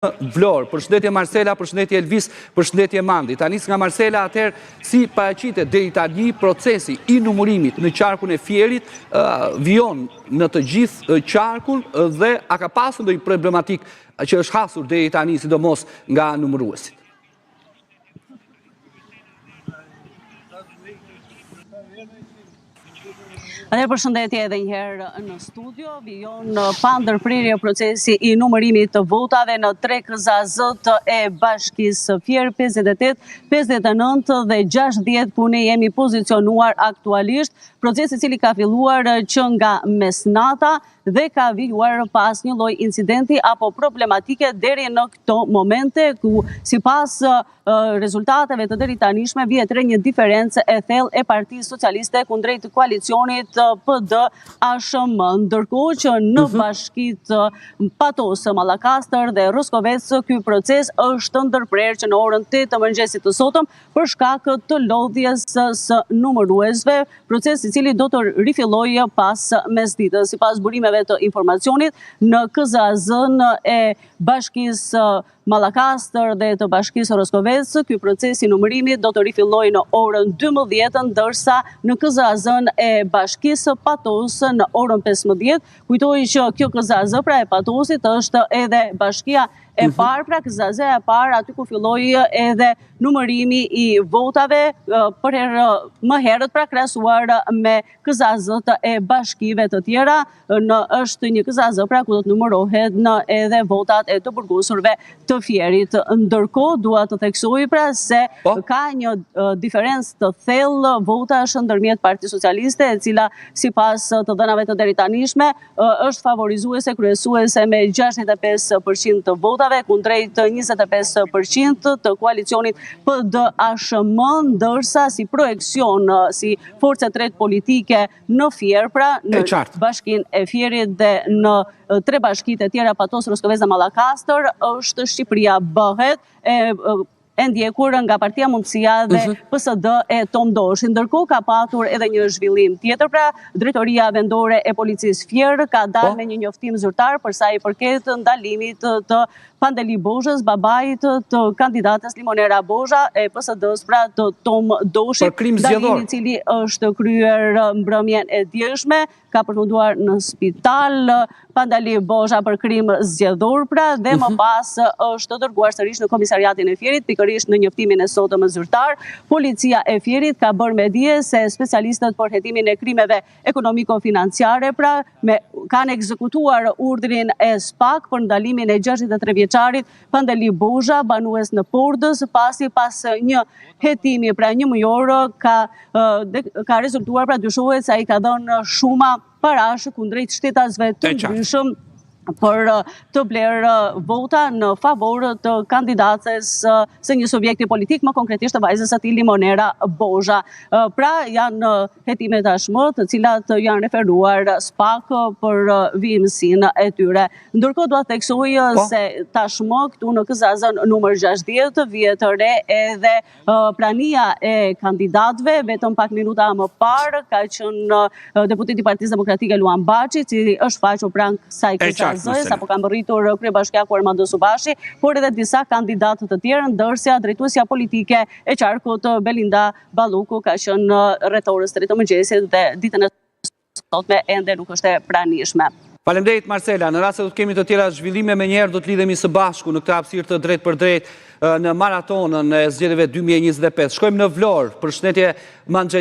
Vlorë, përshëndetje Marcela, përshëndetje Elvis, përshëndetje Mandi. Ta nis nga Marcela, atëherë si paraqitet deri tani procesi i numërimit në qarkun e Fierit vijon në të gjithë qarkun dhe a ka pasur ndonjë problematik që është hasur deri tani sidomos nga numëruesit? Atëherë përshëndetje edhe njëherë në studio, vijon pa ndërprerje procesi i numërimit të votave në 3 KZZ e Bashkisë Fier, 58, 59 dhe 60 ku ne jemi pozicionuar aktualisht. Procesi i cili ka filluar që nga mesnata dhe ka vijuar pas një lloj incidenti apo problematike deri në këto momente ku sipas rezultateve të deritanishme vjet re një diferencë e thellë e Partisë Socialiste kundrejt koalicionit PD-ASHM, ndërkohë që në bashkitë Patos, Mallakastër dhe Roskovec ky proces është ndërprer që në orën 8 të mëngjesit të sotëm për shkak të lodhjes së numëruesve, proces i cili do të rifillojë pas mesditës. Sipas burimeve të informacionit në KZZ-n e Bashkisë Mallakastër dhe të Bashkisë Roskovec, ky proces i numërimit do të rifillojë në orën 12, ndërsa në KZZ-n e Bashkisë Patos në orën 15. Kujtoj që kjo KZZ pra e Patosit është edhe bashkia e parë, pra KZZ e parë aty ku filloi edhe numërimi i votave për herë më herët, pra krahasuar me KZZ e bashkive të tjera. Është një KZZ pra ku do të numërohet në edhe votat e të burgosurve të Fierit. Ndërkohë dua të theksoj pra se ka një diferencë të thellë votash ndërmjet Partisë Socialiste, e cila sipas të dhënave të deritanishme është favorizuese, kryesuese me 65% të votave kundrejt 25% të koalicionit PD-ASHM, ndërsa si projekcion, si forcë e tretë politike në Fier, pra në bashkinë e Fierit dhe në 3 bashkitë e tjera Patos, Roskovec dhe Mallakastër, është Shqipëria bëhet e ndjekur nga Partia Mundësia dhe PSD e Tom Doshi. Ndërkohë ka patur edhe një zhvillim tjetër, pra Drejtoria Vendore e Policisë Fier ka dalë me një njoftim zyrtar për sa i përket ndalimit të Pandeli Bozhës, babait të kandidates Limonera Bozha e PSD-s, pra të Tom Doshi, ndalimi i cili është kryer mbrëmjen e dielshme, ka përfunduar në spital. Pandeli Bozha për krim zgjedhor, pra dhe më pas është dërguar sërish në komisariatin e Fierit, pikërisht në njoftimin e sotëm zyrtar. Policia e Fierit ka bërë me dije se specialistët për hetimin e krimeve ekonomiko-financiare, pra kanë ekzekutuar urdhrin e SPAK për ndalimin e 63 vjeçarit Pandeli Bozha, banues në Pordës, pas një hetimi pra 1 mujor ka rezultuar, pra dyshohet se ai ka dhënë shuma parash kundrejt shtetasve të ndryshëm për të blerë vota në favor të kandidates së një subjekti politik, më konkretisht të vajzës ati Limonera Bozha. Pra janë hetime tashmë të cilat janë referuar SPAK për vimësin e tyre. Ndërkohë dua të theksoj se tashmë këtu në KZZ numër 60 vjet re edhe prania e kandidatëve, vetëm pak minuta më parë ka qenë deputeti i Partisë Demokratike Luan Baçi, i cili është faqur pranë kësaj KZZ, apo ka mbërritur kryebashkiaku Armando Subashi, por edhe disa kandidatë të tjerë, ndërsa drejtuesja politike e qarkut Belinda Balluku ka qenë rreth orës 3 të mëngjesit dhe ditën e sotme ende nuk është e pranishme. Faleminderit Marcela, në rast se do të kemi të tjera zhvillime menjëherë do të lidhemi së bashku në këtë hapësirë të drejtë për drejtë në maratonën e zgjedhjeve 2025. Shkojmë në Vlorë, përshëndetje Manxhel